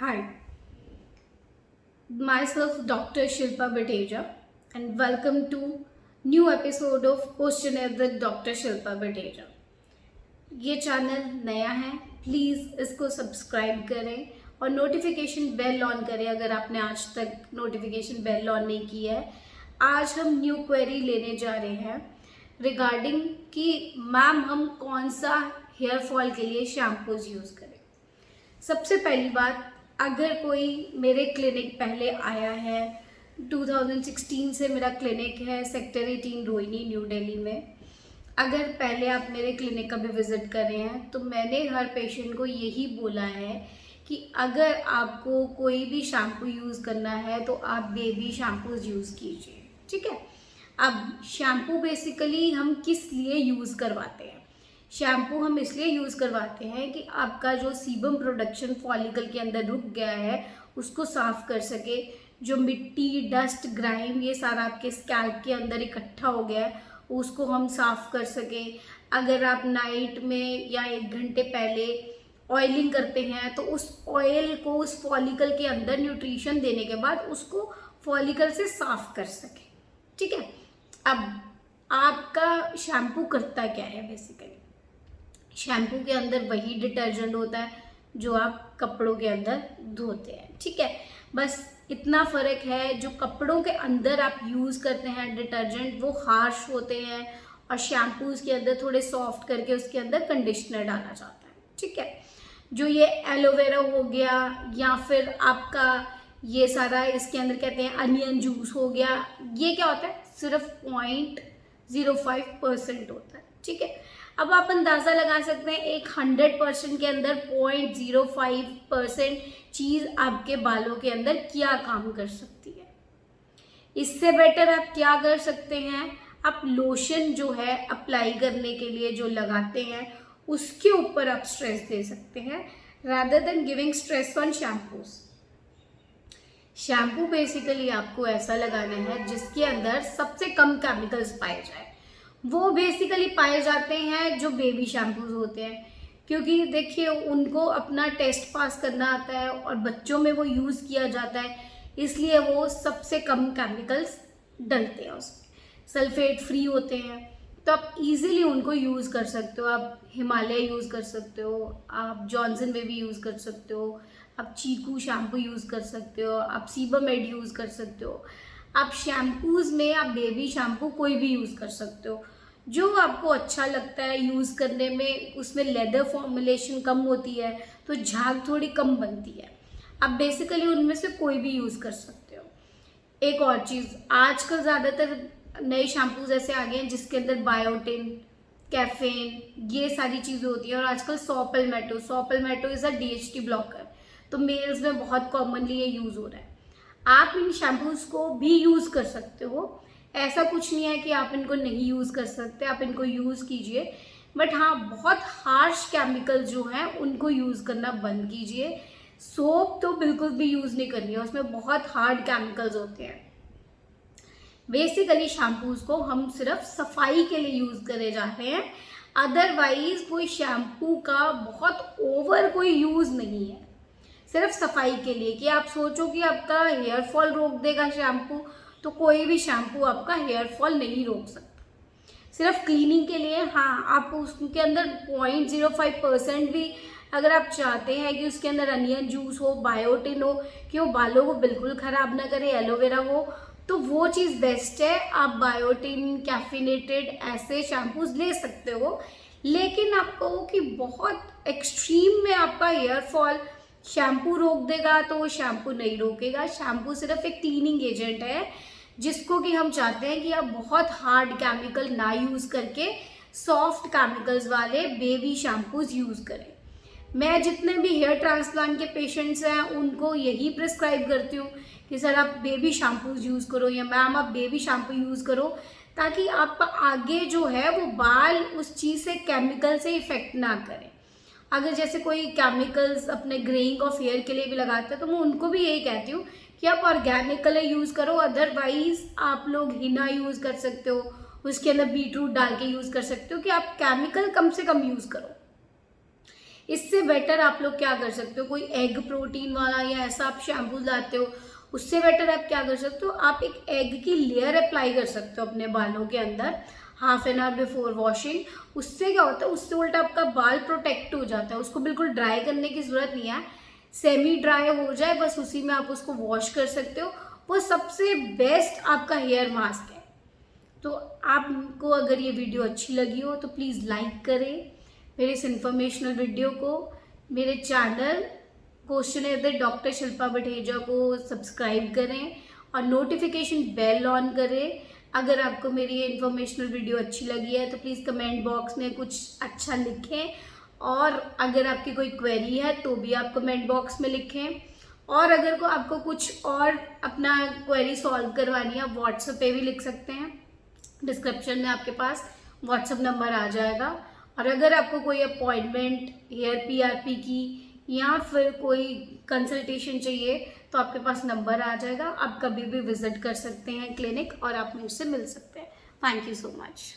Hi, myself Dr. Shilpa Bateja and welcome to new episode of Questionnaire with Dr. Shilpa Bateja. ये channel नया है, please इसको subscribe करें और notification bell on करें अगर आपने आज तक नोटिफिकेशन बेल ऑन नहीं की है। आज हम न्यू क्वेरी लेने जा रहे हैं रिगार्डिंग कि मैम हम कौन सा हेयर फॉल के लिए शैम्पूज यूज़ करें। सबसे पहली बात, अगर कोई मेरे क्लिनिक पहले आया है, 2016 से मेरा क्लिनिक है सेक्टर 18 रोहिणी न्यू दिल्ली में। अगर पहले आप मेरे क्लिनिक का भी विज़िट कर रहे हैं तो मैंने हर पेशेंट को यही बोला है कि अगर आपको कोई भी शैम्पू यूज़ करना है तो आप बेबी शैम्पूज यूज़ कीजिए, ठीक है। अब शैम्पू बेसिकली हम किस लिए यूज़ करवाते हैं? शैम्पू हम इसलिए यूज़ करवाते हैं कि आपका जो सीबम प्रोडक्शन फॉलिकल के अंदर रुक गया है उसको साफ़ कर सके। जो मिट्टी, डस्ट, ग्राइम ये सारा आपके स्कैल्प के अंदर इकट्ठा हो गया है उसको हम साफ़ कर सके। अगर आप नाइट में या 1 घंटे पहले ऑयलिंग करते हैं तो उस ऑयल को उस फॉलिकल के अंदर न्यूट्रिशन देने के बाद उसको फॉलिकल से साफ़ कर सके, ठीक है। अब आपका शैम्पू करता क्या है? बेसिकली शैम्पू के अंदर वही डिटर्जेंट होता है जो आप कपड़ों के अंदर धोते हैं, ठीक है। बस इतना फ़र्क है, जो कपड़ों के अंदर आप यूज़ करते हैं डिटर्जेंट वो हार्श होते हैं और शैम्पूज़ के अंदर थोड़े सॉफ्ट करके उसके अंदर कंडीशनर डाला जाता है, ठीक है। जो ये एलोवेरा हो गया या फिर आपका ये सारा इसके अंदर कहते हैं अनियन जूस हो गया, ये क्या होता है? सिर्फ 0.05% होता है, ठीक है। अब आप अंदाज़ा लगा सकते हैं एक 100% के अंदर 0.05% चीज़ आपके बालों के अंदर क्या काम कर सकती है। इससे बेटर आप क्या कर सकते हैं? आप लोशन जो है अप्लाई करने के लिए जो लगाते हैं उसके ऊपर आप स्ट्रेस दे सकते हैं rather than giving stress on shampoos. Shampoo basically आपको ऐसा लगाना है जिसके अंदर सबसे कम केमिकल्स पाए जाए। वो बेसिकली पाए जाते हैं जो बेबी शैम्पूज होते हैं, क्योंकि देखिए उनको अपना टेस्ट पास करना आता है और बच्चों में वो यूज़ किया जाता है, इसलिए वो सबसे कम केमिकल्स डलते हैं उसमें, सल्फेट फ्री होते हैं। तो आप इजीली उनको यूज़ कर सकते हो। आप हिमालय यूज़ कर सकते हो, आप जॉनसन बेबी यूज़ कर सकते हो, आप चीकू शैम्पू यूज़ कर सकते हो, आप सीबामेड यूज़ कर सकते हो। आप शैम्पूज़ में आप बेबी शैम्पू कोई भी यूज़ कर सकते हो जो आपको अच्छा लगता है यूज़ करने में। उसमें लेदर फॉर्मुलेशन कम होती है तो झाग थोड़ी कम बनती है। आप बेसिकली उनमें से कोई भी यूज़ कर सकते हो। एक और चीज़, आजकल ज़्यादातर नए शैम्पूज ऐसे आ गए हैं जिसके अंदर बायोटिन, कैफेन ये सारी चीज़ें होती हैं। और आजकल सॉपलमेटो इज़ अ DHT ब्लॉकर, तो मेल्स में बहुत कॉमनली ये यूज़ हो रहा है। आप इन शैम्पूज को भी यूज़ कर सकते हो, ऐसा कुछ नहीं है कि आप इनको नहीं यूज़ कर सकते, आप इनको यूज़ कीजिए। बट हाँ, बहुत हार्श केमिकल जो हैं उनको यूज़ करना बंद कीजिए। सोप तो बिल्कुल भी यूज़ नहीं करनी है, उसमें बहुत हार्ड केमिकल्स होते हैं। बेसिकली शैम्पूज को हम सिर्फ सफाई के लिए यूज़ करे जाते हैं, अदरवाइज कोई शैम्पू का बहुत ओवर कोई यूज़ नहीं है, सिर्फ सफाई के लिए। कि आप सोचो कि आपका हेयर फॉल रोक देगा शैम्पू, तो कोई भी शैम्पू आपका हेयर फॉल नहीं रोक सकता। सिर्फ क्लीनिंग के लिए हाँ, आप उसके अंदर 0.05% भी अगर आप चाहते हैं कि उसके अंदर अनियन जूस हो, बायोटिन हो, कि वो बालों को बिल्कुल ख़राब ना करे, एलोवेरा हो, तो वो चीज़ बेस्ट है। आप बायोटिन, कैफिनेटेड ऐसे शैम्पूज ले सकते हो। लेकिन आप कहो कि बहुत एक्सट्रीम में आपका हेयर फॉल शैम्पू रोक देगा तो वो शैम्पू नहीं रोकेगा। शैम्पू सिर्फ एक क्लीनिंग एजेंट है जिसको कि हम चाहते हैं कि आप बहुत हार्ड केमिकल ना यूज़ करके सॉफ्ट केमिकल्स वाले बेबी शैम्पूज यूज़ करें। मैं जितने भी हेयर ट्रांसप्लांट के पेशेंट्स हैं उनको यही प्रिस्क्राइब करती हूँ कि सर आप बेबी शैम्पूज यूज़ करो या मैम आप बेबी शैम्पू यूज़ करो, ताकि आपका आगे जो है वो बाल उस चीज़ से, केमिकल से इफ़ेक्ट ना करें। अगर जैसे कोई केमिकल्स अपने ग्रेइंग ऑफ हेयर के लिए भी लगाते हैं तो मैं उनको भी यही कहती हूँ कि आप ऑर्गेनिक कलर यूज़ करो। अदरवाइज आप लोग हिना यूज़ कर सकते हो, उसके अंदर बीटरूट डाल के यूज़ कर सकते हो, कि आप केमिकल कम से कम यूज़ करो। इससे बेटर आप लोग क्या कर सकते हो, कोई एग प्रोटीन वाला या ऐसा आप शैम्पू लाते हो, उससे बेटर आप क्या कर सकते हो, आप एक एग की लेयर अप्लाई कर सकते हो अपने बालों के अंदर half an hour before washing. उससे क्या होता है, उससे उल्टा आपका बाल प्रोटेक्ट हो जाता है। उसको बिल्कुल ड्राई करने की ज़रूरत नहीं है, सेमी ड्राई हो जाए बस उसी में आप उसको वॉश कर सकते हो। वो सबसे बेस्ट आपका हेयर मास्क है। तो आपको अगर ये वीडियो अच्छी लगी हो तो प्लीज़ लाइक करें मेरे इस इंफॉर्मेशनल वीडियो को। मेरे channel question with doctor Shilpa Batheja को सब्सक्राइब करें और नोटिफिकेशन बेल ऑन करें। अगर आपको मेरी ये इन्फॉर्मेशनल वीडियो अच्छी लगी है तो प्लीज़ कमेंट बॉक्स में कुछ अच्छा लिखें, और अगर आपकी कोई क्वेरी है तो भी आप कमेंट बॉक्स में लिखें। और अगर को आपको कुछ और अपना क्वेरी सॉल्व करवानी है आप व्हाट्सएप पे भी लिख सकते हैं। डिस्क्रिप्शन में आपके पास व्हाट्सएप नंबर आ जाएगा। और अगर आपको कोई अपॉइंटमेंट हेयर पीआरपी की या फिर कोई कंसल्टेशन चाहिए तो आपके पास नंबर आ जाएगा, आप कभी भी विजिट कर सकते हैं क्लिनिक और आप मुझसे मिल सकते हैं। Thank you so much.